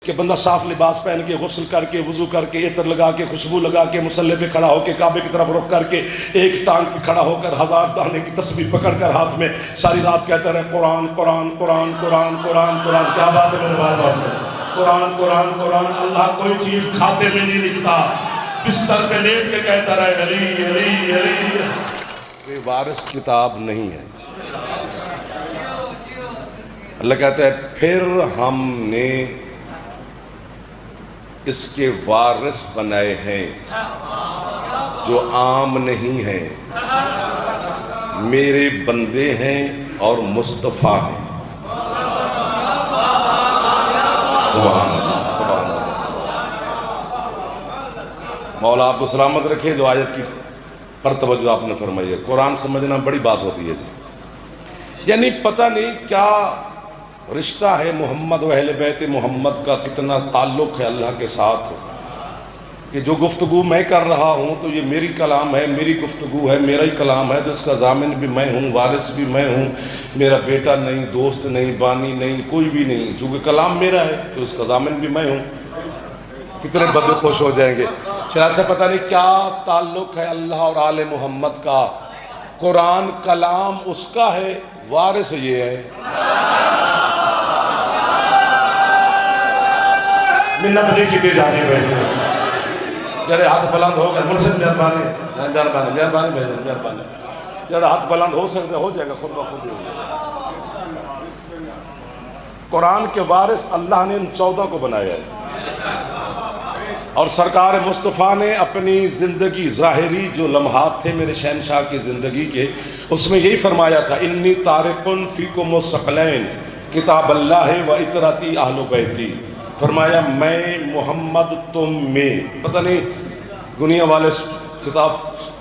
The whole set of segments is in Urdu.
کہ بندہ صاف لباس پہن کے غسل کر کے وضو کر کے عطر لگا کے خوشبو لگا کے مصلی پہ کھڑا ہو کے کعبے کی طرف رخ کر کے ایک ٹانگ پہ کھڑا ہو کر 1000 دانے کی تسبیح پکڑ کر ہاتھ میں ساری رات کہتا رہے قرآن قرآن قرآن قرآن قرآن قرآن. کیا بات ہے میرے بھائی؟ قرآن قرآن قرآن. اللہ کوئی چیز کھاتے میں نہیں لکھتا، بستر پہ لیٹ کے کہتا رہے علی علی علی. یہ وارث کتاب نہیں ہے. اللہ کہتا ہے پھر ہم نے اس کے وارث بنائے ہیں جو عام نہیں ہیں، میرے بندے ہیں اور مصطفیٰ ہیں. سبحان اللہ سبحان اللہ. مولا آپ کو سلامت رکھے. جو آیت کی پر توجہ آپ نے فرمائی ہے، قرآن سمجھنا بڑی بات ہوتی ہے جی. یعنی پتہ نہیں کیا رشتہ ہے محمد و اہل بیت محمد کا، کتنا تعلق ہے اللہ کے ساتھ کہ جو گفتگو میں کر رہا ہوں تو یہ میری کلام ہے، میری گفتگو ہے، میرا ہی کلام ہے، تو اس کا ضامن بھی میں ہوں، وارث بھی میں ہوں. میرا بیٹا نہیں، دوست نہیں، بانی نہیں، کوئی بھی نہیں. چونکہ کلام میرا ہے تو اس کا ضامن بھی میں ہوں. کتنے بندے خوش ہو جائیں گے. شاید سے پتہ نہیں کیا تعلق ہے اللہ اور آل محمد کا. قرآن کلام اس کا ہے، وارث یہ ہے. منت نہیں کی دی جانی بھائی. جرے ہاتھ بلند ہو کر مرشد مہربانی مہربانی مہربانی مہربانی. جرے ہاتھ بلند ہو سکتے ہو جائے گا خود بخود. قرآن کے وارث اللہ نے ان 14 کو بنایا ہے. اور سرکار مصطفیٰ نے اپنی زندگی ظاہری جو لمحات تھے میرے شہنشاہ کی زندگی کے، اس میں یہی فرمایا تھا انی تارکن فیکم الثقلین کتاب اللہ و اطرتی اہل بیتی. فرمایا میں محمد تم میں، پتہ نہیں دنیا والے کتاب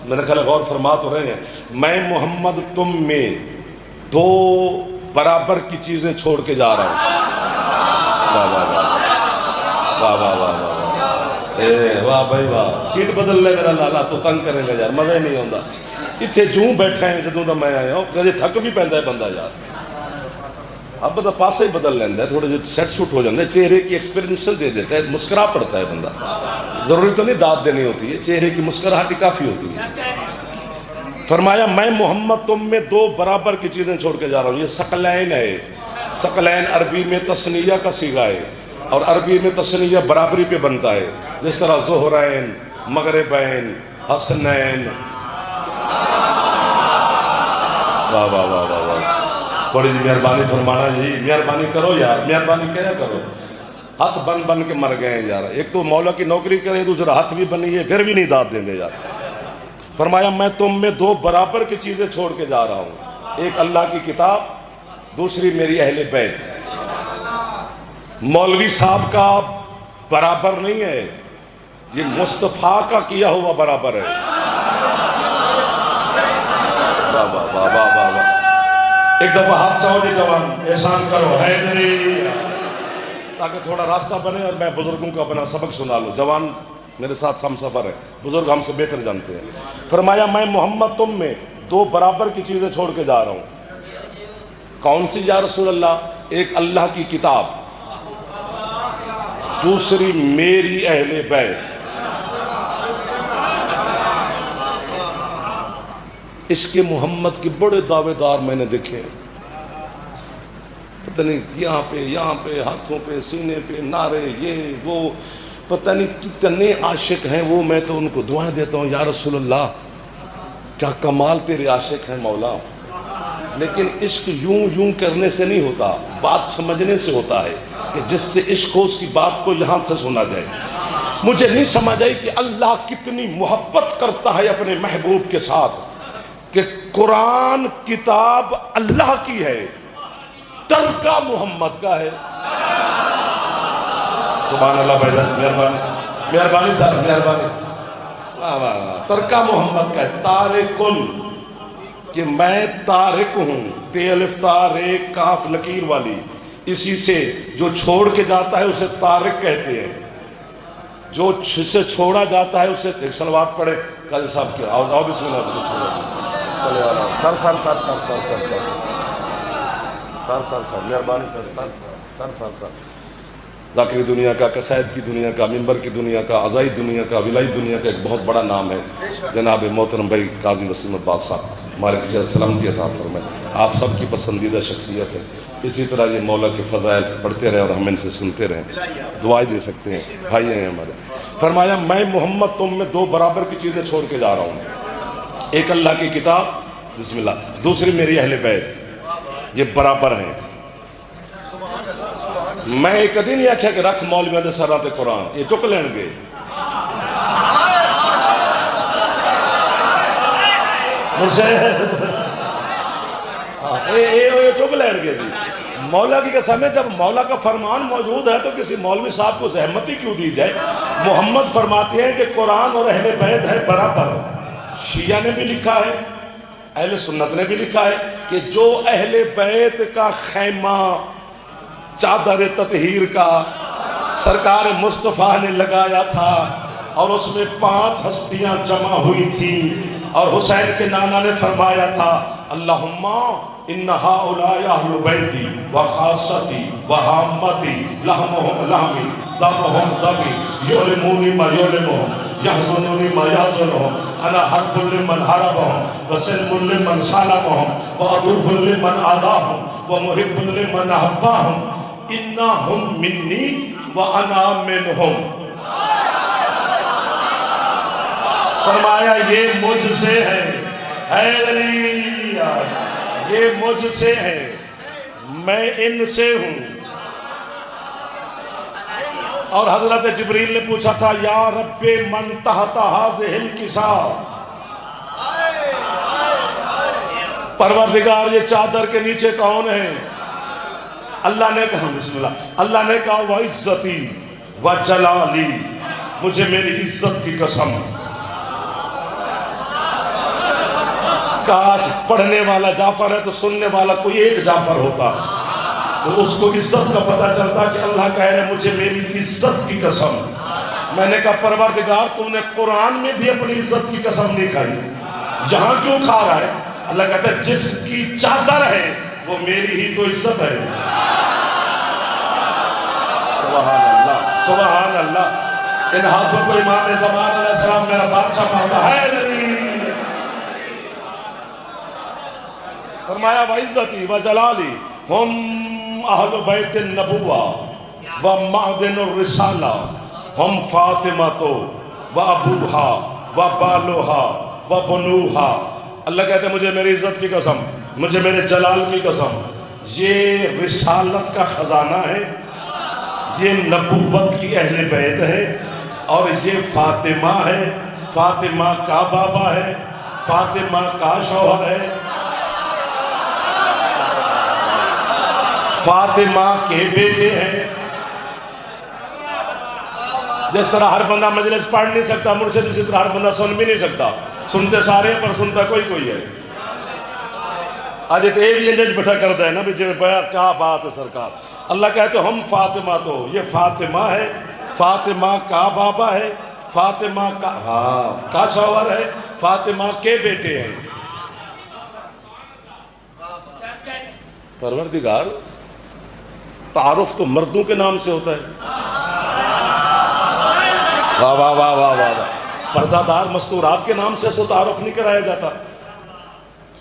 میرے خیال غور فرما تو رہے ہیں، میں محمد تم میں 2 برابر کی چیزیں چھوڑ کے جا رہا ہوں. واہ واہ واہ واہ واہ واہ واہ واہ بھائی واہ. سیٹ بدل لے میرا لالا تو تنگ کرے گا یار، مزہ ہی نہیں آتا. اتنے جوں بیٹھے ہیں جدوں دا میں آیا ہوں، کدے تھک بھی پیندا ہے بندہ یار. اب بندہ پاسے ہی بدل لینا ہے، تھوڑے جو سیٹ سوٹ ہو جاتے ہیں، چہرے کی ایکسپیرینشن دے دیتا ہے، مسکرا پڑتا ہے بندہ. ضروری تو نہیں داد دینی ہوتی ہے، چہرے کی مسکراہٹ کافی ہوتی ہے. فرمایا میں محمد تم میں 2 برابر کی چیزیں چھوڑ کے جا رہا ہوں. یہ ثقلین ہے. ثقلین عربی میں تثنیہ کا صیغہ ہے، اور عربی میں تثنیہ برابری پہ بنتا ہے. جس طرح ظہرین، مغربین، حسنین. واہ واہ واہ واہ واہ. تھوڑی جی مہربانی فرمانا جی، مہربانی کرو یار، مہربانی کیا کرو. ہاتھ بن بن کے مر گئے ہیں یار. ایک تو مولا کی نوکری کریں، دوسرا ہاتھ بھی بنی ہے، پھر بھی نہیں داد دیں گے یار. فرمایا میں تم میں 2 برابر کی چیزیں چھوڑ کے جا رہا ہوں. ایک اللہ کی کتاب، دوسری میری اہل بیت. مولوی صاحب کا برابر نہیں ہے، یہ مصطفیٰ کا کیا ہوا برابر ہے. واہ واہ واہ واہ واہ. ایک دفعہ ہاتھ چاہو جی جوان، احسان کرو حیدری، تاکہ تھوڑا راستہ بنے اور میں بزرگوں کا اپنا سبق سنا لوں. جوان میرے ساتھ ہم سفر ہے، بزرگ ہم سے بہتر جانتے ہیں. فرمایا میں محمد تم میں 2 برابر کی چیزیں چھوڑ کے جا رہا ہوں. کون سی یا رسول اللہ؟ ایک اللہ کی کتاب، دوسری میری اہل بیت. اس کے محمد کے بڑے دعوے دار میں نے دیکھے، پتہ نہیں یہاں پہ ہاتھوں پہ سینے پہ نعرے، یہ وہ، پتہ نہیں کتنے عاشق ہیں وہ. میں تو ان کو دعائیں دیتا ہوں یا رسول اللہ کیا کمال تیرے عاشق ہیں مولا. لیکن عشق یوں کرنے سے نہیں ہوتا، بات سمجھنے سے ہوتا ہے کہ جس سے عشق ہو اس کی بات کو یہاں سے سنا جائے. مجھے نہیں سمجھ آئی کہ اللہ کتنی محبت کرتا ہے اپنے محبوب کے ساتھ کہ قرآن کتاب اللہ کی ہے، ترکہ محمد کا ہے. سبحان اللہ بھائی جان، مہربانی صاحب مہربانی. ترکہ محمد کا ہے. تارکن کہ میں تارک ہوں، تے الف تا رے کاف لکیر والی، اسی سے جو چھوڑ کے جاتا ہے اسے تارک کہتے ہیں. جو سے چھوڑا جاتا ہے اسے، ایک سلوات پڑھے قاضی صاحب کے. آؤ بسم اللہ بسم اللہ. سر سر سر سر سر سر سر سر سر سر مہربانی سر سر سر سر سر ذاکری دنیا کا، قصائد کی دنیا کا، منبر کی دنیا کا، عزائی دنیا کا، ولائی دنیا کا ایک بہت بڑا نام ہے جناب محترم بھائی قاضی وسیم عباس صاحب، مالک سے السلام کی عطا فرمائے، آپ سب کی پسندیدہ شخصیت ہے۔ اسی طرح یہ مولا کے فضائل پڑھتے رہیں اور ہم ان سے سنتے رہیں، دعائیں دے سکتے ہیں، بھائی ہیں ہمارے۔ فرمایا میں محمد تم میں دو برابر کی چیزیں چھوڑ کے جا رہا ہوں، ایک اللہ کی کتاب بسم اللہ، دوسری میری اہل بیت، یہ برابر ہیں۔ میں کدی نہیں آکھیا کہ رکھ مولویاں دے سراں تے قرآن، یہ چک لین گے، یہ چک لین گے جی۔ مولا کی قسم ہے، جب مولا کا فرمان موجود ہے تو کسی مولوی صاحب کو زحمت ہی کیوں دی جائے۔ محمد فرماتے ہیں کہ قرآن اور اہل بیت ہے برابر۔ شیعہ نے بھی لکھا ہے، اہل سنت نے بھی لکھا ہے کہ جو اہل بیت کا خیمہ چادر تطہیر کا سرکار مصطفیٰ نے لگایا تھا اور اس میں 5 ہستیاں جمع ہوئی تھی، اور حسین کے نانا نے فرمایا تھا اللہم ان ہؤلاء اہل بیتی وخاصتی وحامتی لحمہم لحمی دمہم دمی یعلمونی ما یعلمہم یحزنونی ما یحزنہم انا حرب لمن حربہم وسلم لمن سالمہم وعدوب لمن عاداہم ومحب لمن احباہم انہم منی وانا منہم۔ فرمایا یہ مجھ سے ہے، حیدری یہ مجھ سے ہے، میں ان سے ہوں۔ اور حضرت جبریل نے پوچھا تھا یا رب من تحت ہذہ الکساء، پروردگار یہ چادر کے نیچے کون ہے؟ اللہ نے کہا بسم اللہ، اللہ نے کہا وعزتی وجلالی، مجھے میری عزت کی قسم، کاش پڑھنے والا جعفر ہے تو سننے والا کوئی ایک جعفر ہوتا تو اس کو عزت کا پتہ چلتا کہ اللہ کہہ رہے مجھے میری عزت کی قسم۔ میں نے کہا پروردگار تو نے قرآن میں بھی اپنی عزت کی قسم نہیں کھائی، یہاں کیوں کھا رہا ہے؟ اللہ کہتا ہے جس کی چادر ہے وہ میری ہی تو عزت ہے۔ سبحان اللہ سبحان اللہ۔ ان ہاتھوں کو امام زمان علیہ السلام میرا بادشاہ مانتا ہے۔ فرمایا وعزتی وجلالی ہم اہل بیت النبوہ ومعدن الرسالہ ہم فاطمہ وابوہا وبالوہا وبنوہا۔ اللہ کہتے ہیں مجھے میری عزت کی قسم، مجھے میرے جلال کی قسم، یہ رسالت کا خزانہ ہے، یہ نبوت کی اہل بیت ہے، اور یہ فاطمہ ہے، فاطمہ کا بابا ہے، فاطمہ کا شوہر ہے، فاطمہ کے بیٹے ہیں۔ جس طرح ہر بندہ مجلس پڑھ نہیں سکتا مرشد، اسی طرح ہر بندہ سن بھی نہیں سکتا، سنتے سارے ہیں پر سنتا کوئی ہے۔ آج ایک ایویلنٹ بٹھا کرتا ہے نا بھی جنہیں پایا کیا بات ہے سرکار۔ اللہ کہتے ہم فاطمہ تو، یہ فاطمہ ہے، فاطمہ کا بابا ہے، فاطمہ کا شوہر ہے، فاطمہ کے بیٹے ہیں۔ پروردگار تعارف تو مردوں کے نام سے ہوتا ہے۔ واہ واہ واہ واہ واہ۔ پردہ دار مستورات کے نام سے سو تعارف نہیں کرایا جاتا۔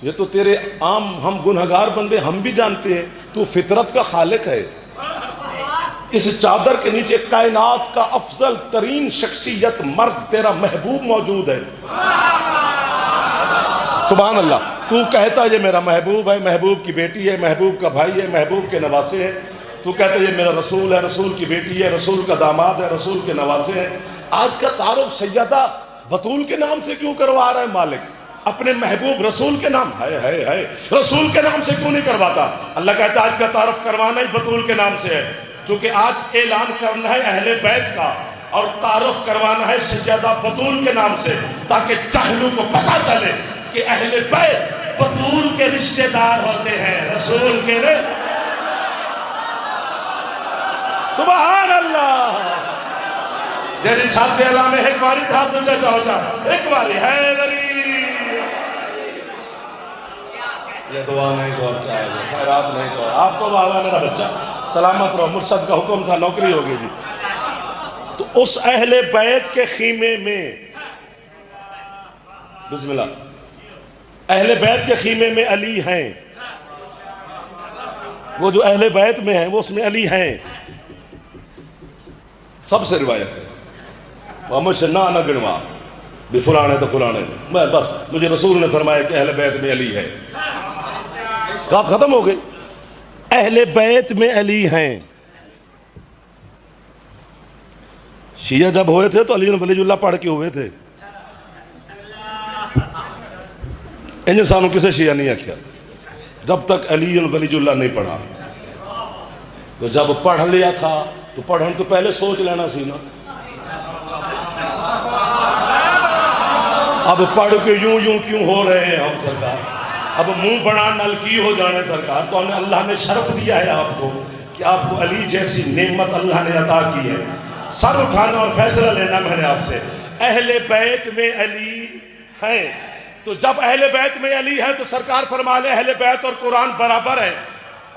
یہ تو تیرے عام ہم گنہگار بندے ہم بھی جانتے ہیں تو فطرت کا خالق ہے۔ اس چادر کے نیچے کائنات کا افضل ترین شخصیت مرد تیرا محبوب موجود ہے۔ سبحان اللہ۔ تو کہتا یہ میرا محبوب ہے، محبوب کی بیٹی ہے، محبوب کا بھائی ہے، محبوب کے نواسے ہے۔ تو کہتا یہ میرا رسول ہے، رسول کی بیٹی ہے، رسول کا داماد ہے، رسول کے نواسے ہیں۔ آج کا تعارف سیدہ بطول کے نام سے کیوں کروا رہا ہے مالک؟ اپنے محبوب رسول کے نام ہے رسول کے نام سے کیوں نہیں کرواتا؟ اللہ کہتا آج کا تعارف کروانا ہی بطول کے نام سے ہے، چونکہ آج اعلان کرنا ہے اہل بیت کا اور تعارف کروانا ہے سیدہ بطول کے نام سے، تاکہ چہلو کو پتہ چلے کہ اہل بیت بطول کے رشتہ دار ہوتے ہیں، رسول کے سبحان اللہ۔ جیسے چھاتے اللہ میں ایک باری تھا تجھے چاہتا ایک باری حیدری، یہ دعا نہیں تو چاہے خیرات نہیں تو آپ کو بابا میرا بچہ سلامت رہو، مرشد کا حکم تھا، نوکری ہوگی جی۔ تو اس اہل بیت کے خیمے میں، بسم اللہ، اہل بیت کے خیمے میں علی ہیں، وہ جو اہل بیت میں ہیں وہ اس میں علی ہیں، سب سے روایت ہے، محمد سے نہ گنوا بھی فلانے تو فلانے، میں بس مجھے رسول نے فرمایا کہ اہل بیت میں علی ہے، بات ختم ہو گئی۔ اہل بیت میں علی ہیں۔ شیعہ جب ہوئے تھے تو علی ولی اللہ پڑھ کے ہوئے تھے، ان انسانوں کسے شیعہ نہیں آکھیا جب تک علی ولی اللہ نہیں پڑھا۔ تو جب پڑھ لیا تھا تو پڑھن تو پہلے سوچ لینا سی نا، اب پڑھ کے یوں یوں کیوں ہو رہے ہیں ہم سرکار، اب منہ بڑا نل کی ہو جانے سرکار، تو ہمیں اللہ نے شرف دیا ہے آپ کو کہ آپ کو علی جیسی نعمت اللہ نے عطا کی ہے، سر اٹھانا اور فیصلہ لینا میں نے آپ سے۔ اہل بیت میں علی ہیں، تو جب اہل بیت میں علی ہے تو سرکار فرما لے اہل بیت اور قرآن برابر ہے،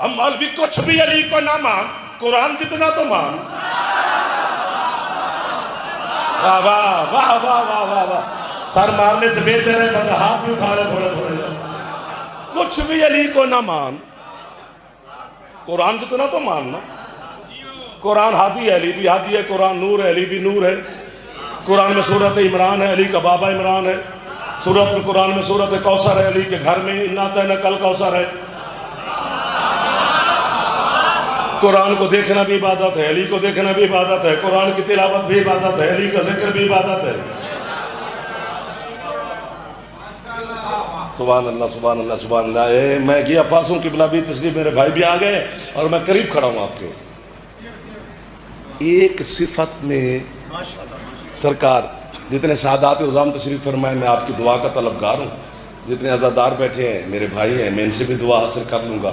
ہم مولوی کچھ بھی علی کو نہ مان، قرآن جتنا تو مان۔ واہ واہ واہ واہ واہ واہ واہ، سر مارنے سے بہتر ہے بندہ ہاتھ بھی اٹھا رہے تھوڑے تھوڑے، کچھ بھی علی کو نہ مان، قرآن جتنا تو ماننا۔ قرآن ہادی ہے، علی بھی ہادی ہے، قرآن نور ہے، علی بھی نور ہے۔ قرآن میں سورت عمران ہے، علی کا بابا عمران ہے۔ قرآن میں سورت کوثر ہے، علی کے گھر میں انا اعطیناک الکوثر ہے۔ قرآن کو دیکھنا بھی عبادت ہے، علی کو دیکھنا بھی عبادت ہے، قرآن کی تلاوت بھی عبادت ہے، علی کا ذکر بھی عبادت ہے۔ سبحان اللہ سبحان اللہ سبحان اللہ۔ میں گیا پاس ہوں، قبلہ بھی تشریف، میرے بھائی بھی آ گئے اور میں قریب کھڑا ہوں آپ کے۔ ایک صفت میں سرکار جتنے سعادات عظام تشریف فرمائے، میں آپ کی دعا کا طلبگار ہوں، جتنے عزادار بیٹھے ہیں میرے بھائی ہیں، میں ان سے بھی دعا حاصل کر لوں گا۔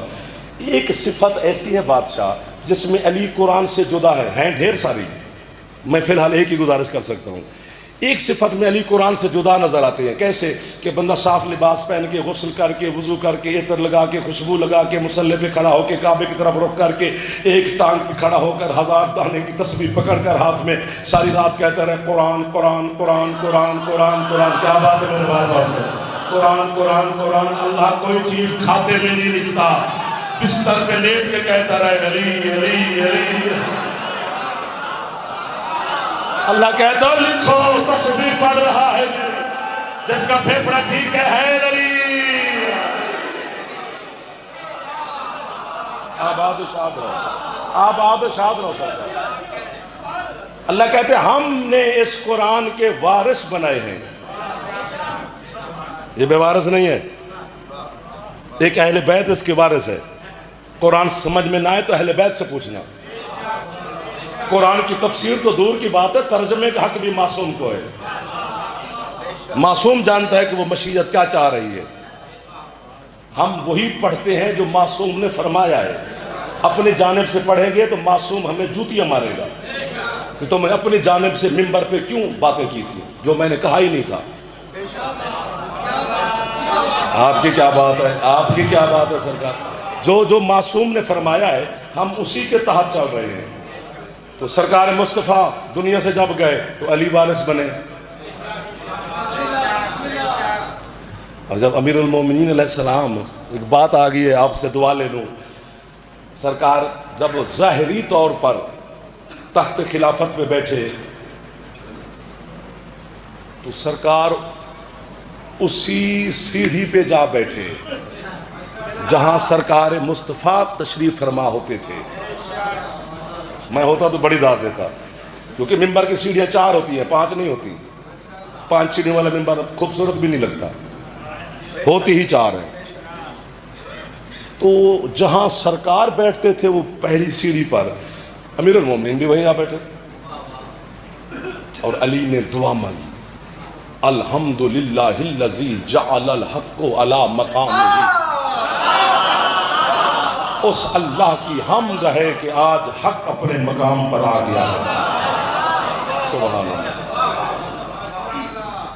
ایک صفت ایسی ہے بادشاہ جس میں علی قرآن سے جدا ہے، ہیں ڈھیر ساری، میں فی الحال ایک ہی گزارش کر سکتا ہوں۔ ایک صفت میں علی قرآن سے جدا نظر آتے ہیں، کیسے کہ بندہ صاف لباس پہن کے، غسل کر کے، وضو کر کے، عطر لگا کے، خوشبو لگا کے، مصلی پہ کھڑا ہو کے، کعبے کی طرف رخ کر کے، ایک ٹانگ پہ کھڑا ہو کر 1000 دانے کی تسبیح پکڑ کر ہاتھ میں ساری رات کہتا رہے قرآن قرآن قرآن قرآن قرآن قرآن۔ کیا بات ہے میرے بھائی، قرآن قرآن قرآن۔ اللہ کوئی چیز کھاتے میں نہیں لکھتا، بستر پہ لیٹ کے کہتا رہے علی علی علی۔ اللہ کہتا ہے لکھو تسبیح پڑھ رہا ہے جس کا پھیپڑا ٹھیک ہے علی۔ آباد و شاد رہو، آباد و شاد رہو سرکار۔ اللہ کہتے ہیں ہم نے اس قرآن کے وارث بنائے ہیں، یہ بے وارث نہیں ہے، ایک اہل بیت اس کے وارث ہے۔ قرآن سمجھ میں نہ آئے تو اہل بیت سے پوچھنا۔ قرآن کی تفسیر تو دور کی بات ہے، ترجمے کا حق بھی معصوم کو ہے۔ معصوم جانتا ہے کہ وہ مشیت کیا چاہ رہی ہے۔ ہم وہی پڑھتے ہیں جو معصوم نے فرمایا ہے، اپنی جانب سے پڑھیں گے تو معصوم ہمیں جوتیاں مارے گا کہ تم نے اپنی جانب سے منبر پہ کیوں باتیں کی تھی جو میں نے کہا ہی نہیں تھا۔ آپ کی کیا بات ہے، آپ کی کیا بات ہے سرکار، جو معصوم نے فرمایا ہے ہم اسی کے تحت چل رہے ہیں۔ تو سرکار مصطفیٰ دنیا سے جب گئے تو علی وارث بنے، اور جب امیر المومنین علیہ السلام، ایک بات آ گئی ہے آپ سے دعا لے لوں، سرکار جب ظاہری طور پر تخت خلافت پہ بیٹھے تو سرکار اسی سیڑھی پہ جا بیٹھے جہاں سرکار مصطفیٰ تشریف فرما ہوتے تھے۔ میں ہوتا تو بڑی داد دیتا، کیونکہ ممبر کی سیڑھیاں 4 ہوتی ہیں، 5 نہیں ہوتی۔ 5 سیڑھیوں والا ممبر خوبصورت بھی نہیں لگتا، ہوتی ہی 4 ہیں۔ تو جہاں سرکار بیٹھتے تھے وہ پہلی سیڑھی پر امیر المومنین بھی وہیں آ بیٹھے، اور علی نے دعا مانگی، الحمدللہ الذی جعل الحق علی مقامہ، اس اللہ کی حمد ہے کہ آج حق اپنے مقام پر آ گیا ہے۔ سبحان اللہ،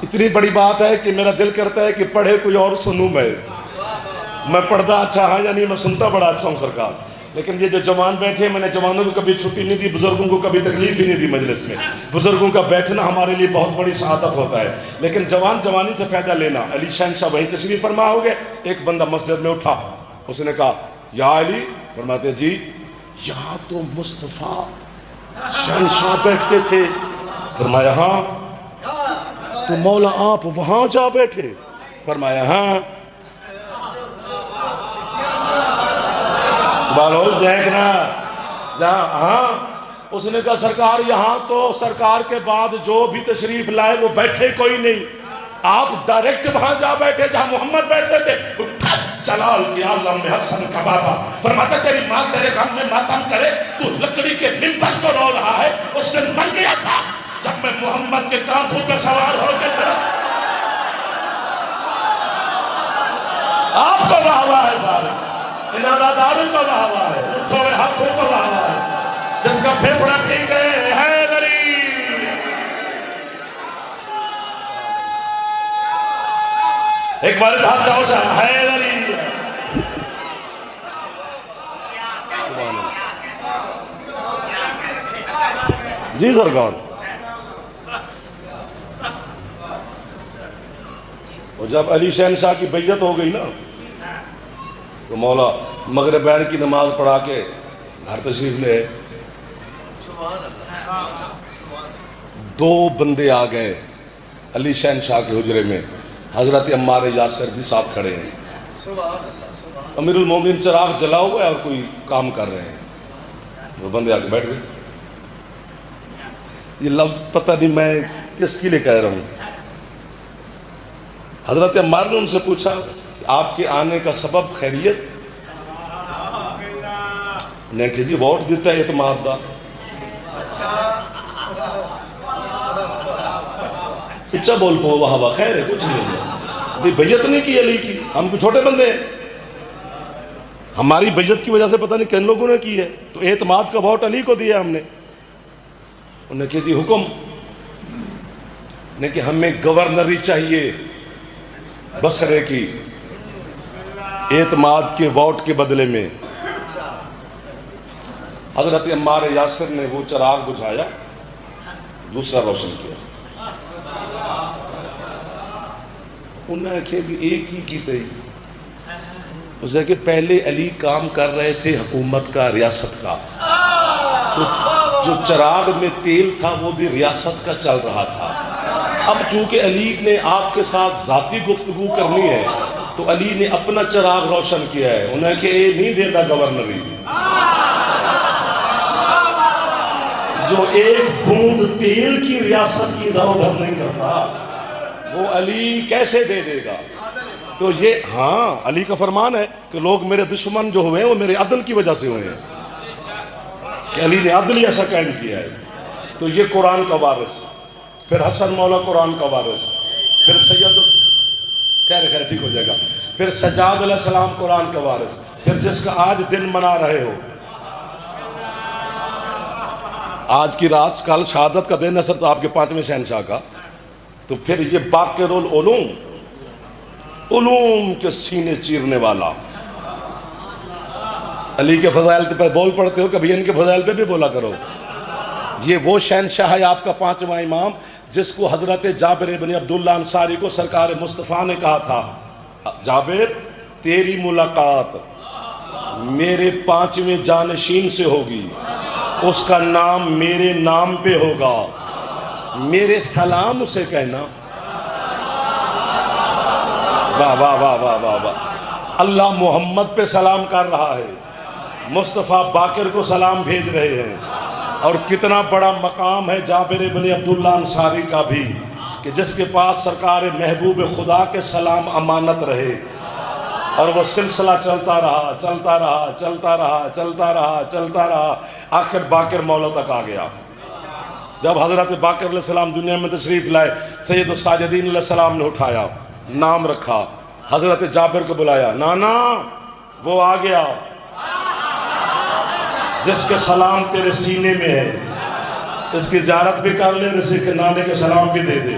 اتنی بڑی بات ہے کہ میرا دل کرتا ہے کہ پڑھے کوئی اور سنوں میں پڑھتا اچھا ہاں یا نہیں، میں سنتا بڑا اچھا ہوں سرکار، لیکن یہ جو جوان بیٹھے، میں نے جوانوں کو کبھی چھٹی نہیں دی، بزرگوں کو کبھی تکلیف ہی نہیں دی مجلس میں. بزرگوں کا بیٹھنا ہمارے لیے بہت بڑی سعادت ہوتا ہے، لیکن جوان جوانی سے فائدہ لینا. علی شہنشاہ وہیں تشریف فرما ہو گئے. ایک بندہ مسجد میں اٹھا، اس نے کہا یا علی، فرماتے جی یہاں تو مصطفیٰ شہنشاہ بیٹھتے تھے. فرمایا ہاں. تو مولا آپ وہاں جا بیٹھے؟ فرمایا ہاں. بالو دیکھنا جہاں ہاں. اس نے کہا سرکار یہاں تو سرکار کے بعد جو بھی تشریف لائے وہ بیٹھے کوئی نہیں، آپ ڈائریکٹ وہاں جا بیٹھے جہاں محمد بیٹھتے تھے. جلال کی عالم میں حسن کا بابا فرماتا تیری ماں تیرے سامنے ماتم کرے، تو لکڑی کے منبر کو رو رہا ہے. اس نے مر گیا تھا جب میں محمد کے کانٹوں پہ سوار ہو کے چلا. آپ کو واہ ہے سارے، ان اداداروں کو واہ ہے، تھوڑے ہاتھوں کو واہ ہے، جس کا پھیپڑا ٹھیک ہے حیدری. ایک بار ہاتھ چاہو چاہا حیدری. جی سرکار. اور جب علی شہنشاہ کی بیعت ہو گئی نا تو مولا مغربین کی نماز پڑھا کے گھر تشریف لے. دو بندے آ گئے علی شہنشاہ کے حجرے میں، حضرت عمار یاسر بھی ساتھ کھڑے ہیں. امیر المومنین چراغ جلا ہوا ہے اور کوئی کام کر رہے ہیں. وہ بندے آ کے بیٹھ گئے. یہ لفظ پتہ نہیں میں کس کے لیے کہہ رہا ہوں. حضرت عمار نے ان سے پوچھا کہ آپ کے آنے کا سبب خیریت؟ نے کہ جی ووٹ دیتا ہے اعتماد دا. سچا بول پو وہاں خیر ہے کچھ نہیں. بیعت نہیں کی علی کی، ہم کو چھوٹے بندے ہیں، ہماری بیعت کی وجہ سے پتہ نہیں کن لوگوں نے کی ہے، تو اعتماد کا ووٹ علی کو دیا ہم نے. انہوں نے کہا جی حکم. نے کہ ہمیں گورنری چاہیے بصرے کی اعتماد کے ووٹ کے بدلے میں. حضرت عمار یاسر نے وہ چراغ بجھایا، دوسرا روشن کیا. انہوں نے کہا کہ ایک ہی کی تھی. اسے کہ پہلے علی کام کر رہے تھے حکومت کا، ریاست کا، تو جو چراغ میں تیل تھا وہ بھی ریاست کا چل رہا تھا. اب چونکہ علی نے آپ کے ساتھ ذاتی گفتگو کرنی ہے تو علی نے اپنا چراغ روشن کیا ہے. انہوں نے کہا یہ نہیں دیتا گورنری. جو ایک بوند تیل کی ریاست کی ادھر ادھر نہیں کرتا وہ علی کیسے دے دے گا؟ تو یہ ہاں علی کا فرمان ہے کہ لوگ میرے دشمن جو ہوئے ہیں وہ میرے عدل کی وجہ سے ہوئے ہیں، کہ علی نے عدل ایسا قائم کیا ہے. تو یہ قرآن کا وارث، پھر حسن مولا قرآن کا وارث، پھر سید خیر ٹھیک ہو جائے گا، پھر سجاد علیہ السلام قرآن کا وارث، پھر جس کا آج دن منا رہے ہو، آج کی رات کل شہادت کا دن ہے سر، تو آپ کے 5ویں شہنشاہ کا. تو پھر یہ باقر العلوم، علوم کے سینے چیرنے والا. علی کے فضائل پہ بول پڑتے ہو، کبھی ان کے فضائل پہ بھی بولا کرو. یہ وہ شہنشاہ ہے آپ کا 5واں امام جس کو حضرت جابر بن عبداللہ انصاری کو سرکار مصطفیٰ نے کہا تھا جابر تیری ملاقات میرے 5ویں جانشین سے ہوگی، اس کا نام میرے نام پہ ہوگا، میرے سلام اسے کہنا. واہ واہ واہ واہ واہ واہ. اللہ محمد پہ سلام کر رہا ہے، مصطفیٰ باقر کو سلام بھیج رہے ہیں. اور کتنا بڑا مقام ہے جابر بن عبداللہ انصاری کا بھی، کہ جس کے پاس سرکار محبوب خدا کے سلام امانت رہے. اور وہ سلسلہ چلتا رہا چلتا رہا چلتا رہا چلتا رہا چلتا رہا، آخر باقر مولا تک آ گیا. جب حضرت باقر علیہ السلام دنیا میں تشریف لائے، سید الساجدین علیہ السلام نے اٹھایا، نام رکھا، حضرت جابر کو بلایا، نانا وہ آ گیا جس کے سلام تیرے سینے میں ہے، اس کی زیارت بھی کر لے، اسی کے نانے کے سلام بھی دے دے.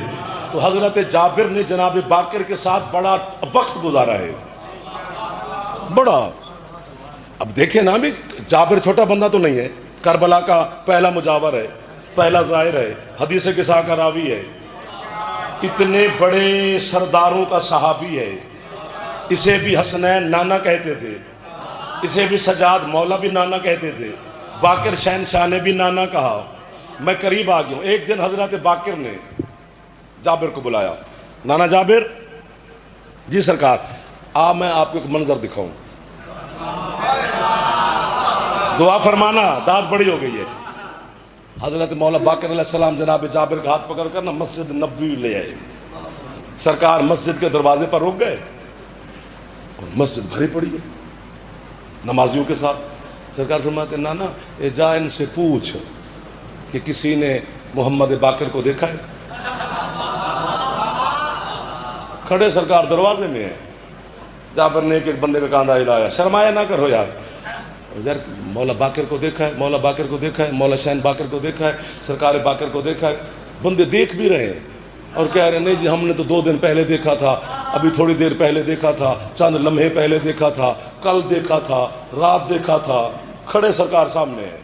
تو حضرت جابر نے جناب باقر کے ساتھ بڑا وقت گزارا ہے، بڑا. اب دیکھیں نا بھی جابر چھوٹا بندہ تو نہیں ہے، کربلا کا پہلا مجاور ہے، پہلا زائر ہے، حدیث قصہ کا راوی ہے، اتنے بڑے سرداروں کا صحابی ہے، اسے بھی حسنین نانا کہتے تھے، اسے بھی سجاد مولا بھی نانا کہتے تھے، باقر شہنشاہ نے بھی نانا کہا۔ میں قریب آ گیا ہوں۔ ایک دن حضرت باقر نے جابر کو بلایا، نانا جابر، جی سرکار، میں آپ کو ایک منظر دکھاؤں، دعا فرمانا، داد بڑی ہو گئی ہے۔ حضرت مولا باقر علیہ السلام جناب جابر کا ہاتھ پکڑ کر نا مسجد نبوی لے آئے۔ سرکار مسجد کے دروازے پر رک گئے اور مسجد بھری پڑی ہے نمازیوں کے ساتھ۔ سرکار فرماتے ہیں نانا جا ان سے پوچھ کہ کسی نے محمد باقر کو دیکھا ہے؟ کھڑے سرکار دروازے میں ہیں۔ جابر نے ایک بندے کا کاندھا ہلایا، شرمایا نہ کرو یار، مولا باقر کو دیکھا ہے، مولا باقر کو دیکھا ہے، مولا شہن باقر کو دیکھا ہے، سرکار باقر کو دیکھا ہے۔ بندے دیکھ بھی رہے ہیں اور کہہ رہے ہیں نہیں جی ہم نے تو 2 دن پہلے دیکھا تھا، ابھی تھوڑی دیر پہلے دیکھا تھا، چند لمحے پہلے دیکھا تھا، کل دیکھا تھا، رات دیکھا تھا۔ کھڑے سرکار سامنے ہیں۔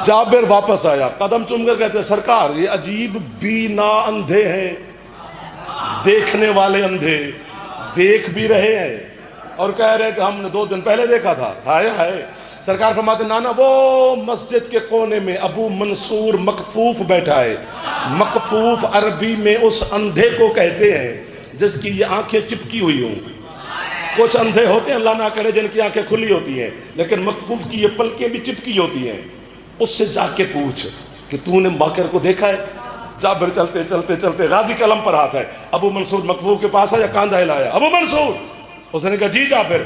جابر واپس آیا، قدم چوم کر کہتے ہیں سرکار یہ عجیب بینا اندھے ہیں، دیکھنے والے اندھے، دیکھ بھی رہے ہیں اور کہہ رہے ہیں کہ ہم نے 2 دن پہلے دیکھا تھا۔ ہائے ہائے۔ سرکار فرماتے نانا وہ مسجد کے کونے میں ابو منصور مکفوف بیٹھا ہے۔ مکفوف عربی میں اس اندھے کو کہتے ہیں جس کی یہ آنکھیں چپکی ہوئی ہوں۔ کچھ اندھے ہوتے ہیں اللہ نہ کرے جن کی آنکھیں کھلی ہوتی ہیں، لیکن مکفوف کی یہ پلکیں بھی چپکی ہوتی ہیں۔ اس سے جا کے پوچھ کہ تو نے باقر کو دیکھا ہے؟ جابر چلتے چلتے چلتے غازی قلم پر ہاتھ ہے، ابو منصور مکفوف کے پاس آیا، کاندھا ہلایا، ابو منصور۔ اس نے کہا جی جابر،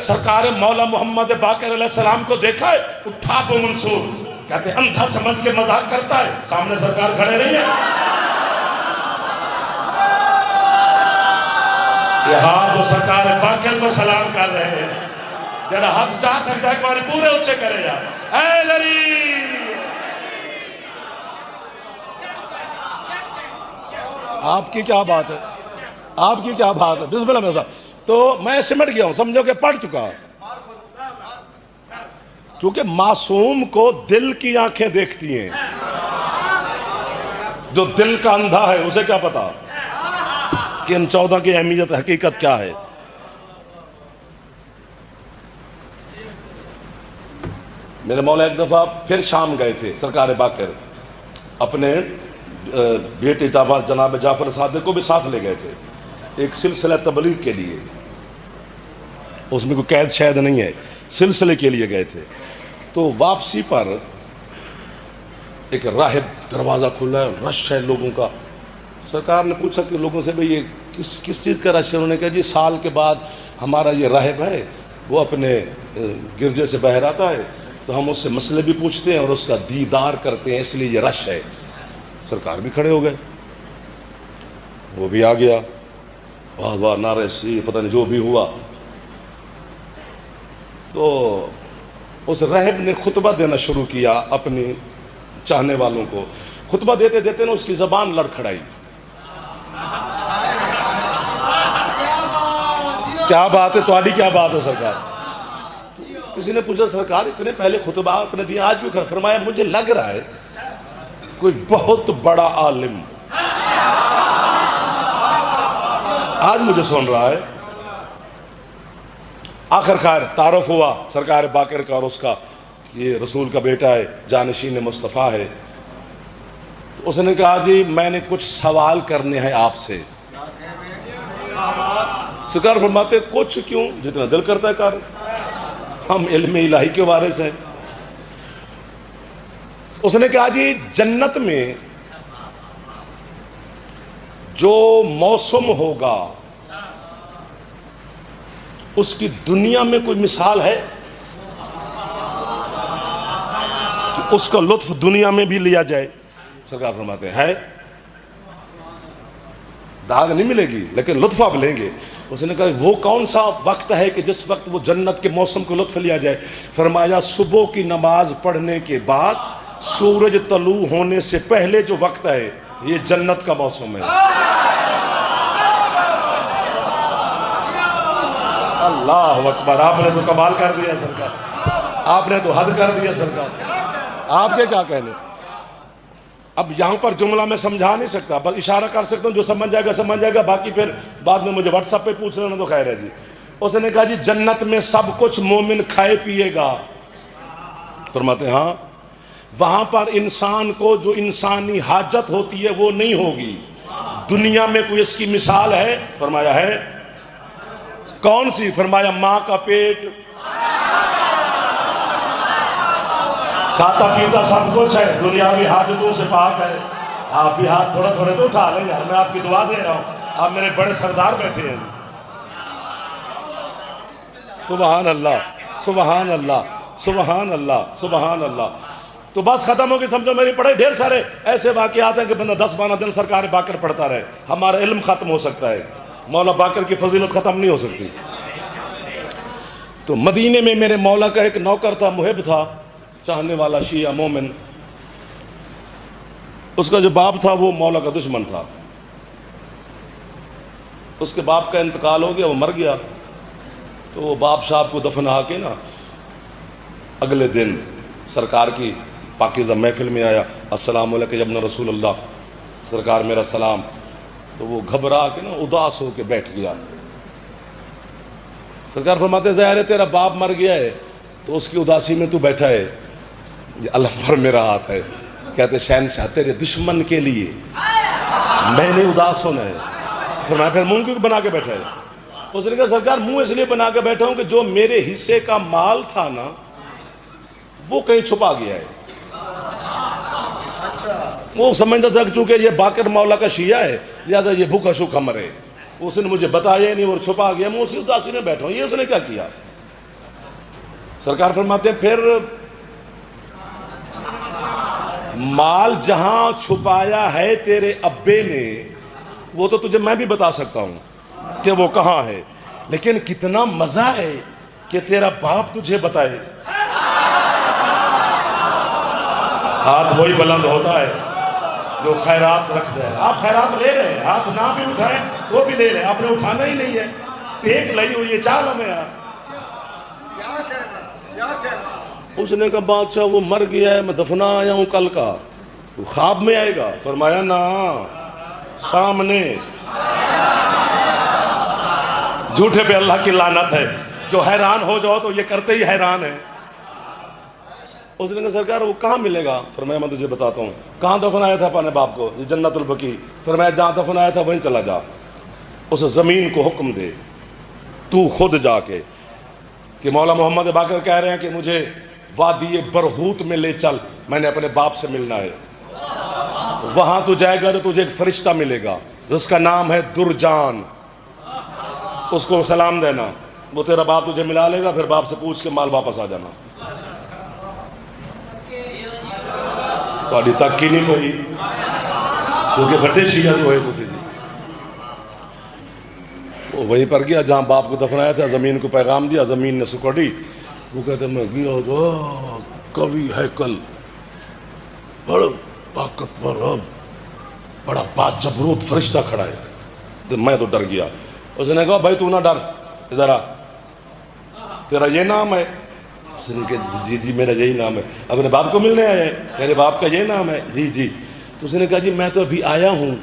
سرکار مولا محمد باقر علیہ السلام کو دیکھا ہے؟ اٹھا ابو منصور۔ کہتے ہیں اندھا سمجھ کے مذاق کرتا ہے، سامنے سرکار کھڑے نہیں ہیں۔ یہ ہاتھ جو سرکار باقر کو سلام کر رہے ہیں، جرا ہاتھ چاہ سکتا ہے ایک بار پورے اونچے کرے جا، اے لری۔ آپ کی کیا بات ہے، آپ کی کیا بات ہے، بسم اللہ میرے صاحب۔ تو میں سمٹ گیا ہوں، سمجھو کہ پڑھ چکا، کیونکہ معصوم کو دل کی آنکھیں دیکھتی ہیں، جو دل کا اندھا ہے اسے کیا پتا کہ ان 14 کی اہمیت حقیقت کیا ہے۔ میرے مولا ایک دفعہ پھر شام گئے تھے سرکار باقر، اپنے بیٹے جناب جعفر صادق کو بھی ساتھ لے گئے تھے ایک سلسلہ تبلیغ کے لیے، اس میں کوئی قید شاید نہیں ہے، سلسلے کے لیے گئے تھے۔ تو واپسی پر ایک راہب دروازہ کھلا ہے، رش ہے لوگوں کا۔ سرکار نے پوچھا کہ لوگوں سے بھئی یہ کس چیز کا رش ہے؟ انہوں نے کہا جی سال کے بعد ہمارا یہ راہب ہے وہ اپنے گرجے سے باہر آتا ہے تو ہم اس سے مسئلے بھی پوچھتے ہیں اور اس کا دیدار کرتے ہیں، اس لیے یہ رش ہے۔ سرکار بھی کھڑے ہو گئے، وہ بھی آ گیا، واہ واہ نعرہ سی، پتہ نہیں جو بھی ہوا۔ تو اس راہب نے خطبہ دینا شروع کیا اپنی چاہنے والوں کو۔ خطبہ دیتے دیتے نا اس کی زبان لڑکھڑائی۔ کیا بات ہے تواڈی، کیا بات ہے سرکار؟ کسی نے پوچھا سرکار اتنے پہلے خطبہ آپ نے دیا، آج بھی کھڑا؟ فرمایا مجھے لگ رہا ہے کوئی بہت بڑا عالم آج مجھے سن رہا ہے۔ آخر خیر تعارف ہوا سرکار باقر کا اور اس کا، یہ رسول کا بیٹا ہے، جانشین مصطفیٰ ہے۔ تو اس نے کہا جی میں نے کچھ سوال کرنے ہیں آپ سے۔ سرکار فرماتے کچھ کیوں، جتنا دل کرتا ہے کر، ہم علم الہی کے وارث ہیں۔ اس نے کہا جی جنت میں جو موسم ہوگا اس کی دنیا میں کوئی مثال ہے کہ اس کا لطف دنیا میں بھی لیا جائے؟ سرکار فرماتے ہیں ہے، داغ نہیں ملے گی لیکن لطف آپ لیں گے۔ اس نے کہا وہ کون سا وقت ہے کہ جس وقت وہ جنت کے موسم کو لطف لیا جائے؟ فرمایا صبح کی نماز پڑھنے کے بعد سورج طلوع ہونے سے پہلے جو وقت ہے یہ جنت کا موسم ہے۔ اللہ اکبر، آپ نے تو کمال کر دیا سرکار، آپ نے تو حد کر دیا سرکار، آپ کے کیا کہنے۔ اب یہاں پر جملہ میں سمجھا نہیں سکتا، بس اشارہ کر سکتا ہوں، جو سمجھ جائے گا، باقی پھر بعد میں مجھے واٹس ایپ پہ پوچھ لینا تو خیر ہے جی۔ اس نے کہا جی جنت میں سب کچھ مومن کھائے پیے گا، فرماتے ہیں ہاں، وہاں پر انسان کو جو انسانی حاجت ہوتی ہے وہ نہیں ہوگی۔ دنیا میں کوئی اس کی مثال ہے؟ فرمایا ہے۔ کون سی؟ فرمایا ماں کا پیٹ، کھاتا پیتا سب کچھ ہے، دنیاوی حاجتوں سے پاک ہے۔ آپ بھی ہاتھ تھوڑا تھوڑے تو اٹھا لیں یار، میں آپ کی دعا دے رہا ہوں، آپ میرے بڑے سردار بیٹھے ہیں۔ سبحان اللہ، سبحان اللہ، سبحان اللہ، سبحان اللہ۔ تو بس ختم ہو گئی، سمجھو میری پڑھائی۔ ڈھیر سارے ایسے واقعات ہیں کہ بندہ 10-12 دن سرکار باقر پڑھتا رہے، ہمارا علم ختم ہو سکتا ہے، مولا باقر کی فضیلت ختم نہیں ہو سکتی۔ تو مدینے میں میرے مولا کا ایک نوکر تھا، محب تھا، چاہنے والا، شیعہ مومن۔ اس کا جو باپ تھا وہ مولا کا دشمن تھا۔ اس کے باپ کا انتقال ہو گیا، وہ مر گیا۔ تو وہ باپ صاحب کو دفنا کے نا اگلے دن سرکار کی پاکیزہ محفل میں آیا، السلام علیکم یا ابن رسول اللہ، سرکار میرا سلام۔ تو وہ گھبرا کے نا اداس ہو کے بیٹھ گیا۔ سرکار فرماتے ظاہر ہے تیرا باپ مر گیا ہے تو اس کی اداسی میں تو بیٹھا ہے۔ یہ اللہ پر میرا ہاتھ ہے۔ کہتے شہنشاہ تیرے دشمن کے لیے میں نے اداس ہونا ہے۔ فرمایا پھر منہ کیوں بنا کے بیٹھا ہے؟ اس نے کہا سرکار منہ اس لیے بنا کے بیٹھا ہوں کہ جو میرے حصے کا مال تھا نا وہ کہیں چھپا گیا ہے۔ وہ سمجھتا تھا کہ چونکہ یہ باقر مولا کا شیعہ ہے لہذا یہ بھوکا شوکا مرے، اس نے مجھے بتایا نہیں اور چھپا گیا، میں اسی اداسی میں بیٹھا ہوں۔ یہ اس نے کیا کیا؟ سرکار فرماتے ہیں پھر مال جہاں چھپایا ہے تیرے ابے نے وہ تو تجھے میں بھی بتا سکتا ہوں کہ وہ کہاں ہے، لیکن کتنا مزہ ہے کہ تیرا باپ تجھے بتائے۔ ہاتھ وہی بلند ہوتا ہے جو خیرات رکھتا ہے۔ آپ خیرات لے رہے ہیں، ہاتھ نہ بھی اٹھائیں تو بھی لے رہے ہیں، آپ نے اٹھانا ہی نہیں ہے، ٹیک لئی ہوئی ہے، چال ہمیں آپ۔ اس نے کہا بادشاہ وہ مر گیا ہے، میں دفنا آیا ہوں کل کا، وہ خواب میں آئے گا؟ فرمایا نا سامنے۔ جھوٹے پہ اللہ کی لعنت ہے، جو حیران ہو جاؤ تو یہ کرتے ہی حیران ہے۔ اس نے کہا سرکار وہ کہاں ملے گا؟ فرمایا میں تجھے بتاتا ہوں۔ کہاں دفنایا تھا اپنے باپ کو؟ جنت البقیع۔ فرمایا جہاں دفنایا تھا وہیں چلا جا، اس زمین کو حکم دے تو خود جا کے کہ مولا محمد باقر کہہ رہے ہیں کہ مجھے وادی برہوت میں لے چل، میں نے اپنے باپ سے ملنا ہے۔ وہاں تو جائے گا تو تجھے ایک فرشتہ ملے گا جس کا نام ہے درجان، اس کو سلام دینا، وہ تیرا باپ تجھے ملا لے گا، پھر باپ سے پوچھ کے مال واپس آ جانا۔ تک ہی نہیں کوئی کیونکہ بڑے شیعہ جو ہے تسی جی۔ وہ وہیں پر گیا جہاں باپ کو دفنایا تھا، زمین کو پیغام دیا، زمین نے سکڑی۔ وہ کہتے میں گیا کبھی ہیکل بڑا طاقتور بڑا باجبروت فرشتہ کھڑا ہے، تو میں تو ڈر گیا۔ اس نے کہا بھائی تو نہ ڈر، ادھر آ، تیرا یہ نام ہے؟ اس نے کہا جی جی میرا یہی نام ہے۔ اپنے باپ کو ملنے آیا ہے؟ تیرے باپ کا یہ نام ہے؟ جی جی۔ تو اس نے کہا جی میں تو ابھی آیا ہوں،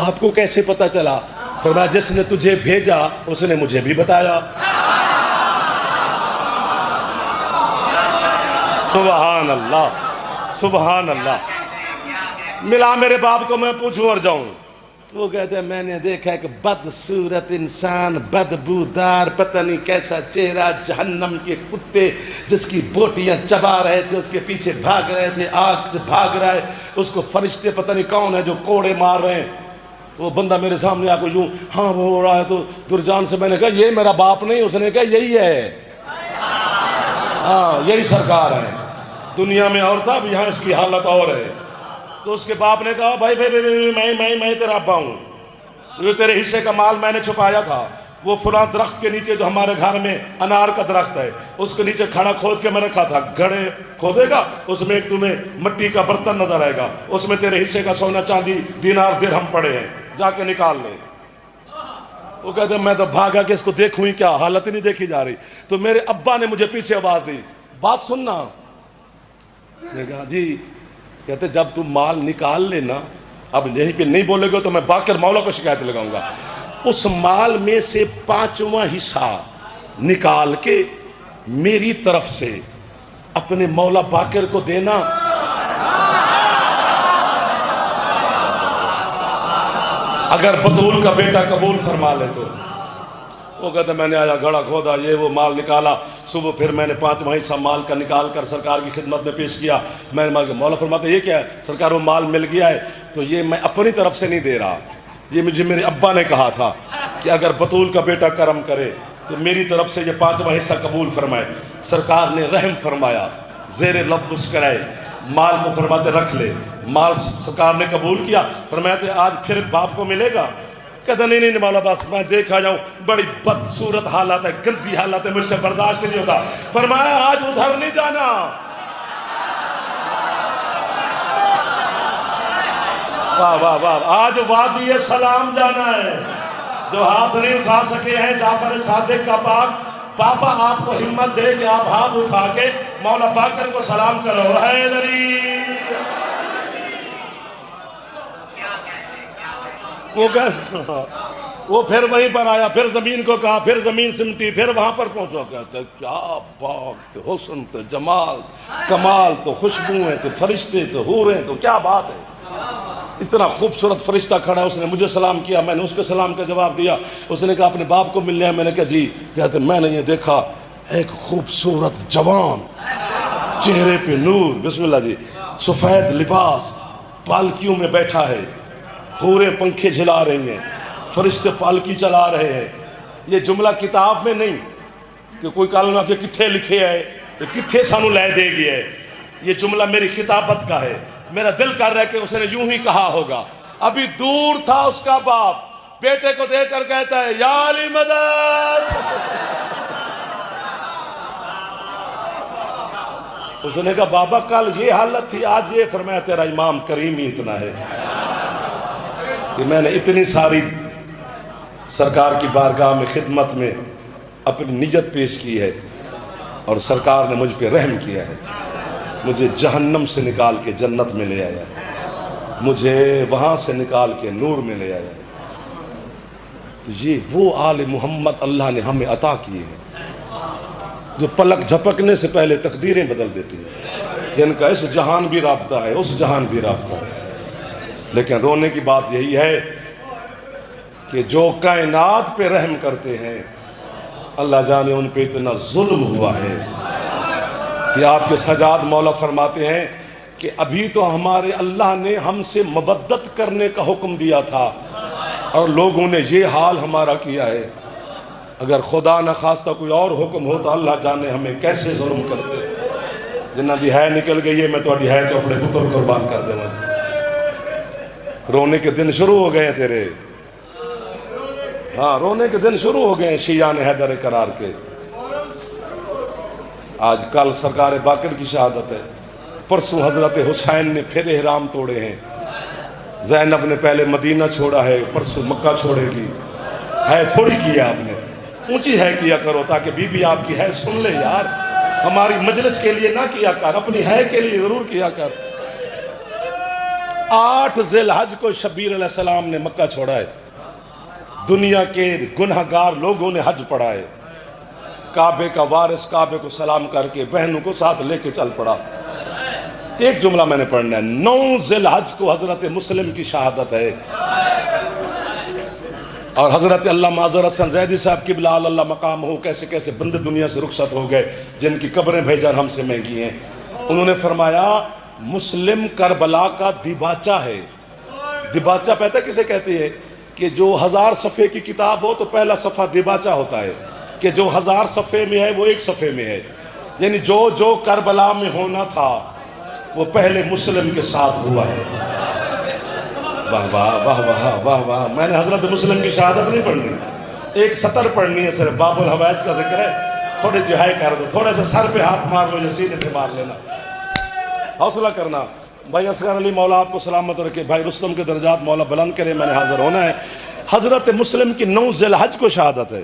آپ کو کیسے پتا چلا؟ فرمایا جس نے تجھے بھیجا اس نے مجھے بھی بتایا۔ سبحان اللہ، سبحان اللہ۔ ملا میرے باپ کو، میں پوچھوں اور جاؤں؟ وہ کہتے ہیں میں نے دیکھا کہ بدصورت انسان، بدبودار، پتہ نہیں کیسا چہرہ، جہنم کے کتے جس کی بوٹیاں چبا رہے تھے، اس کے پیچھے بھاگ رہے تھے، آگ سے بھاگ رہا ہے، اس کو فرشتے پتہ نہیں کون ہے جو کوڑے مار رہے ہیں۔ وہ بندہ میرے سامنے آ کو یوں ہاں وہ ہو رہا ہے، تو درجان سے میں نے کہا یہ میرا باپ نہیں؟ اس نے کہا یہی ہے، ہاں یہی سرکار ہے، دنیا میں اور تھا، اب یہاں اس کی حالت اور ہے۔ تو اس کے باپ نے کہا بھائی میں تیرا ابا ہوں، جو تیرے حصے کا مال میں نے چھپایا تھا وہ فلاں درخت کے نیچے جو ہمارے گھر میں انار کا درخت ہے اس کے نیچے کھڑا کھود کے میں رکھا تھا، گھڑے کھودے گا اس میں ایک تمہیں مٹی کا برتن نظر آئے گا، اس میں تیرے حصے کا سونا چاندی دینار درہم پڑے ہیں، جا کے نکال لے۔ وہ کہتے ہیں میں تو بھاگا کہ اس کو دیکھوں ہی کیا، حالت ہی نہیں دیکھی جا رہی. تو میرے ابا نے مجھے پیچھے آواز دی، بات سننا. اس نے کہا جی. کہتے جب تم مال نکال لینا، اب یہیں پہ نہیں بولے گے تو میں باقر مولا کو شکایت لگاؤں گا. اس مال میں سے 5واں حصہ نکال کے میری طرف سے اپنے مولا باقر کو دینا. اگر بطول کا بیٹا قبول فرما لے تو. وہ کہتا میں نے آیا گھڑا کھودا، یہ وہ مال نکالا. صبح پھر میں نے 5واں حصہ مال کا نکال کر سرکار کی خدمت میں پیش کیا. میں نے مولا فرماتے یہ کیا ہے؟ سرکار وہ مال مل گیا ہے تو یہ میں اپنی طرف سے نہیں دے رہا، یہ مجھے میرے ابا نے کہا تھا کہ اگر بطول کا بیٹا کرم کرے تو میری طرف سے یہ 5واں حصہ قبول فرمائے. سرکار نے رحم فرمایا، زیر لب مسکرائے، مال کو فرماتے رکھ لے. مال سرکار نے قبول کیا. فرماتے آج پھر باپ کو ملے گا؟ کہتا نہیں نہیں مولا بس میں دیکھا جاؤں، بڑی بدصورت حالت ہے، گندی حالت ہے، مجھ سے برداشت نہیں ہوتا. فرمایا آج ادھر نہیں جانا، واہ واہ واہ، آج وادی سلام جانا ہے. جو ہاتھ نہیں اٹھا سکے ہیں جعفر صادق کا پاک پاپا آپ کو ہمت دے کہ آپ ہاتھ اٹھا کے مولا باقر کو سلام کرو. حیدری وہ پھر وہیں پر آیا، پھر زمین کو کہا، پھر زمین سمٹی، پھر وہاں پر پہنچا. کہتا ہے کیا بات، حسن تو جمال، کمال تو خوشبو ہے، تو فرشتے تو حور ہیں، تو کیا بات ہے. اتنا خوبصورت فرشتہ کھڑا ہے، اس نے مجھے سلام کیا، میں نے اس کے سلام کا جواب دیا. اس نے کہا اپنے باپ کو ملنے ہیں. میں نے کہا جی. کہتے میں نے یہ دیکھا ایک خوبصورت جوان، چہرے پہ نور، بسم اللہ جی، سفید لباس، پالکیوں میں بیٹھا ہے، حوریں پنکھے جھلا رہی ہیں، فرشتے پالکی چلا رہے ہیں. یہ جملہ کتاب میں نہیں کہ کوئی کالم آپ کے کتھے لکھے ہے، یہ کتھے سانو لے دے گیا ہے. یہ جملہ میری خطابت کا ہے. میرا دل کر رہا ہے کہ اس نے یوں ہی کہا ہوگا. ابھی دور تھا اس کا باپ، بیٹے کو دیکھ کر کہتا ہے یا علی مدد. اس نے کہا بابا کل یہ حالت تھی، آج یہ. فرمایا تیرا امام کریم ہی اتنا ہے کہ میں نے اتنی ساری سرکار کی بارگاہ میں خدمت میں اپنی نیت پیش کی ہے اور سرکار نے مجھ پہ رحم کیا ہے. مجھے جہنم سے نکال کے جنت میں لے آیا، مجھے وہاں سے نکال کے نور میں لے آیا. تو یہ وہ آل محمد اللہ نے ہمیں عطا کیے ہیں جو پلک جھپکنے سے پہلے تقدیریں بدل دیتی ہیں، جن کا اس جہان بھی رابطہ ہے، اس جہان بھی رابطہ ہے. لیکن رونے کی بات یہی ہے کہ جو کائنات پہ رحم کرتے ہیں اللہ جانے ان پہ اتنا ظلم ہوا ہے کہ آپ کے سجاد مولا فرماتے ہیں کہ ابھی تو ہمارے اللہ نے ہم سے مودت کرنے کا حکم دیا تھا اور لوگوں نے یہ حال ہمارا کیا ہے. اگر خدا نہ خواستہ کوئی اور حکم ہو تو اللہ جانے ہمیں کیسے ظلم کرتے. جنہ دی ہے نکل گئی ہے، میں تو اڈی ہے تو اپنے پتر قربان کر دوں. رونے کے دن شروع ہو گئے ہیں تیرے، ہاں رونے کے دن شروع ہو گئے ہیں شیعان حیدر قرار کے. آج کل سرکار باقر کی شہادت ہے، پرسوں حضرت حسین نے پھر احرام توڑے ہیں. زینب نے پہلے مدینہ چھوڑا ہے، پرسوں مکہ چھوڑے گی. ہے تھوڑی کیا آپ نے، اونچی ہے کیا کرو تاکہ بی بی آپ کی ہے سن لے یار. ہماری مجلس کے لیے نہ کیا کر، اپنی ہے کے لیے ضرور کیا کر. 8 ذی الحج کو شبیر علیہ السلام نے مکہ چھوڑا ہے. دنیا کے گنہگار لوگوں نے حج پڑھا ہے. کعبے کا وارث کعبے کو سلام کر کے بہنوں کو ساتھ لے کے چل پڑا. ایک جملہ میں نے پڑھنا ہے، 9 ذی الحج کو حضرت مسلم کی شہادت ہے اور حضرت علامہ اظہر حسن زیدی صاحب قبلہ اللہ مقام ہو، کیسے کیسے بندے دنیا سے رخصت ہو گئے جن کی قبریں بھیجن ہم سے مہنگی ہیں. انہوں نے فرمایا مسلم کربلا کا دیباچہ ہے. دیباچہ پتہ کسے کہتے ہیں؟ کہ جو 1000 صفحے کی کتاب ہو تو پہلا صفحہ دیباچہ ہوتا ہے، کہ جو 1000 صفحے میں ہے وہ 1 صفحے میں ہے. یعنی جو کربلا میں ہونا تھا وہ پہلے مسلم کے ساتھ ہوا ہے. واہ واہ واہ واہ واہ واہ. میں نے حضرت مسلم کی شہادت نہیں پڑھنی، ایک سطر پڑھنی ہے صرف. باب الحوائج کا ذکر ہے، تھوڑے جہائی کر دو، تھوڑے سے سر پہ ہاتھ مار لو یا سینے پہ مار لینا. حوصلہ کرنا. بھائی اصغر علی مولا آپ کو سلامت رکھے. بھائی رستم کے درجات مولا بلند کرے. میں نے حاضر ہونا ہے. حضرت مسلم کی 9 ذی الحج کو شہادت ہے.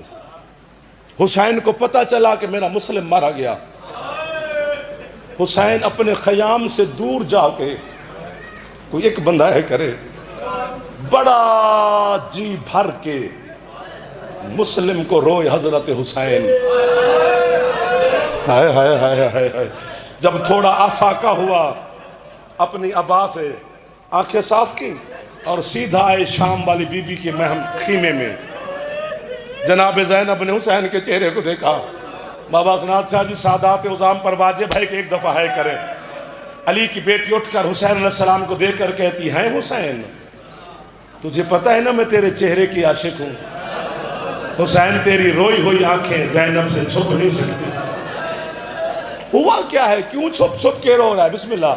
حسین کو پتہ چلا کہ میرا مسلم مارا گیا. حسین اپنے خیام سے دور جا کے کوئی ایک بندہ ہے کرے بڑا جی بھر کے مسلم کو روئے حضرت حسین. ہائے ہائے ہائے ہائے. جب تھوڑا آفاقہ ہوا اپنی ابا سے آنکھیں صاف کی اور سیدھا آئے شام والی بی بی کے محم خیمے میں. جناب زینب نے حسین کے چہرے کو دیکھا. بابا سنات شاہ جی سادات عظام پر واجب ہے کہ ایک دفعہ ہے کریں. علی کی بیٹی اٹھ کر حسین علیہ السلام کو دیکھ کر کہتی ہیں حسین تجھے پتہ ہے نا میں تیرے چہرے کی عاشق ہوں. حسین تیری روئی ہوئی آنکھیں زینب سے چھپ نہیں سکتی. ہوا کیا ہے کیوں چھپ چھپ کے رو رہا ہے؟ بسم اللہ.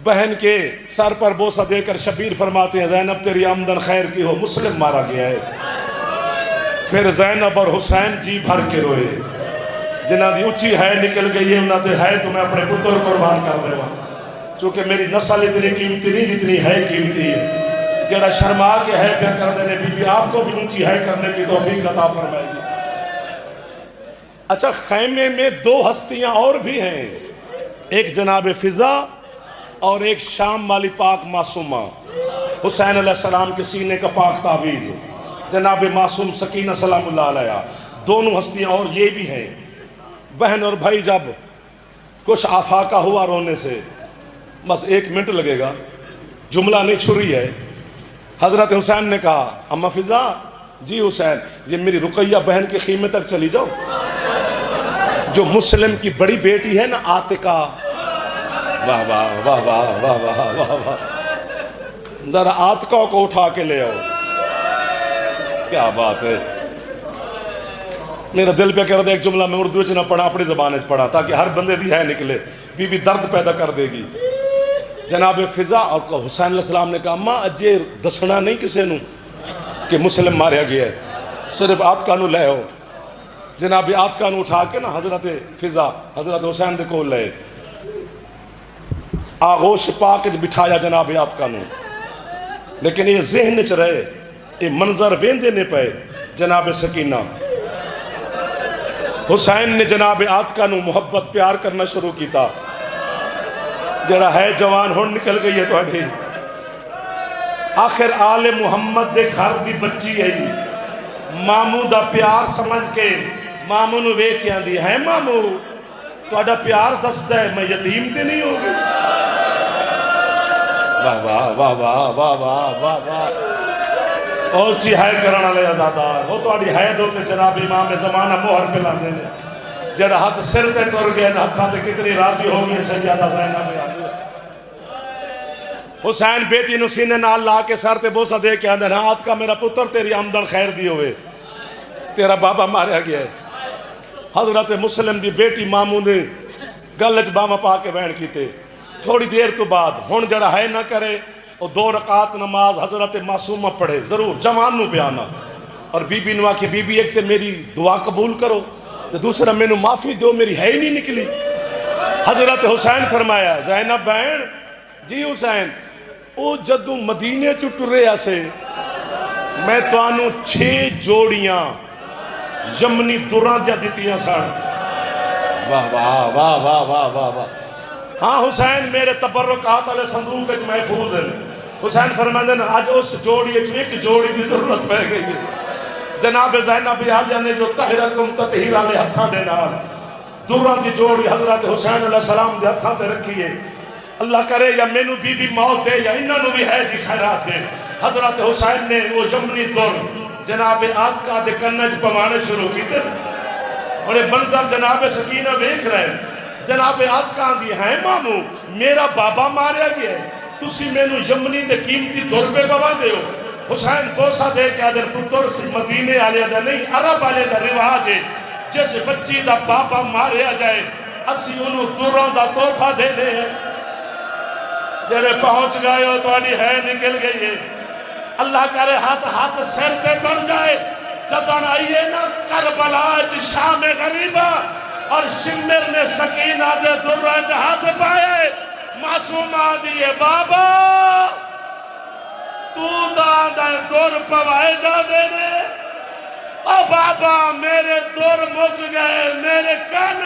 بہن کے سر پر بوسہ دے کر شبیر فرماتے ہیں زینب تیری آمدن خیر کی ہو مسلم مارا گیا ہے. پھر زینب اور حسین جی بھر کے روئے. جنہ دی اچھی ہے نکل گئی ہے انہاں دے ہے تو میں اپنے پتر قربان کر رہا ہوں چونکہ میری نسل اتنی قیمتی نہیں جتنی ہے قیمتی ہے. جڑا شرما کے ہے پہ کر دینے بی بی آپ کو بھی اونچی ہے کرنے کی توفیق عطا فرمائے گی. اچھا خیمے میں 2 ہستیاں اور بھی ہیں. ایک جناب فضا اور ایک شام والی پاک معصومہ. حسین علیہ السلام کے سینے کا پاک تعویذ جناب معصوم سکینہ سلام اللہ علیہ. دونوں ہستیاں اور یہ بھی ہیں. بہن اور بھائی جب کچھ آفاقہ ہوا رونے سے بس 1 منٹ لگے گا جملہ نہیں چھری ہے. حضرت حسین نے کہا اماں فضا جی حسین یہ میری رقیہ بہن کے خیمے تک چلی جاؤ. جو مسلم کی بڑی بیٹی ہے نا عاتقہ. واہ واہ واہ واہ واہ واہ واہ واہ. ذرا عاتقہ کو اٹھا کے لے آؤ. کیا بات ہے. میرا دل پہ کر دے ایک جملہ میں اردو نہ پڑھا اپنی زبان پڑھا تاکہ ہر بندے دی ہے نکلے. بی بی درد پیدا کر دے گی. جناب فضا اور حسین علیہ السلام نے کہا ماں اجے دسنا نہیں کسے نو کہ مسلم ماریا گیا ہے صرف عاتقہ نو لے ہو. جناب عاتقہ نو اٹھا کے نا حضرت فضا حضرت حسین دے کو لے آغوش پاک بٹھایا جناب عاتقہ نو. لیکن یہ ذہن چ رہے یہ منظر ویندے نے پے جناب سکینہ. حسین نے جناب عاتقہ نو محبت پیار کرنا شروع کیتا. جڑا ہے جوان ہون نکل گئی ہے تو آخر آل محمد دے گھر دی بچی ہے مامو دا پیار سمجھ کے مامو نو وے کیا دی ہے مامو تو اڈا پیار دستا ہے میں یتیم تے نہیں ہوگی. واہ واہ واہ واہ واہ واہ واہ واہ. اور چی ہے کرنا لے ازادار وہ تو اڈی ہے دو تے جناب امام زمانہ موہر پہ لاندے نے. جڑا ہاتھ سر تے کر گئے نا ہاتھاں تے کتنی راضی ہوگی سیدہ زینب. حسین بیٹی نو سینے نال لا کے سر تے بوسہ دے کے آندے ہاتھ کا میرا پتر تیری آمدن خیر دی ہوئے تیرا بابا ماریا گیا ہے. حضرت مسلم دی بیٹی مامو نے گلج باما پا کے بین کیتے. تھوڑی دیر تو بعد ہون جڑا ہے نہ کرے اور 2 رکعت نماز حضرت معصومہ پڑھے ضرور جوان نو بیانا اور بی بی نو آکھے بی بی ایک تے میری دعا قبول کرو تو دوسرا میں نو معافی دو میری ہے ہی نہیں نکلی. حضرت حسین فرمایا زینب بہن جی حسین او جدو مدینے چو ٹرے آسے میں تو آنو 6 جوڑیاں یمنی دوران جا دیتیاں سان. واہ واہ واہ واہ واہ واہ واہ. ہاں حسین میرے تبرکات علیہ صندوق اچ محفوظ ہے. حسین فرماندے نا آج اس جوڑی اچ ایک جوڑی دی ضرورت پہ گئی ہے. جناب زینب عالیہ نے جو طہرکم تطہیرہ لے ہتھاں دے نال دوران دی جوڑی حضرت حسین علیہ السلام دے ہتھاں تے رکھی ہے. اللہ کرے یا میں نو بی بی موت دے یا انہاں نو بھی ہے دی خیرات دے. حضرت حسین نے وہ یمنی دور جناب عاتقہ دے کنج پوانے شروع کی تھے اور یہ منظر جناب سکینہ دیکھ رہے ہیں. جناب عاتقہ دی ہیں مامو میرا بابا ماریا گیا ہے تسی میں نو یمنی دے قیمتی دور پہ پوا دے ہو. حسین بوسہ دے کے آدھر پتر سی مدینے آلے دا نہیں عرب آلے دا رواج ہے جیسے بچی دا بابا ماریا جائے اسی انہوں دوران دا توفہ دے لے ہیں. جڑے پہنچ گئے ہو تو آنی ہے نکل گئی ہے. اللہ کرے ہاتھ سر تے بن جائے جدن آئیے نا کربلا شام غریبہ اور شمر نے سکینہ دے درہ ہاتھ پائے معصومہ دیئے بابا تو دا دور پوائے جا دے دے او بابا میرے دور مک گئے میرے کان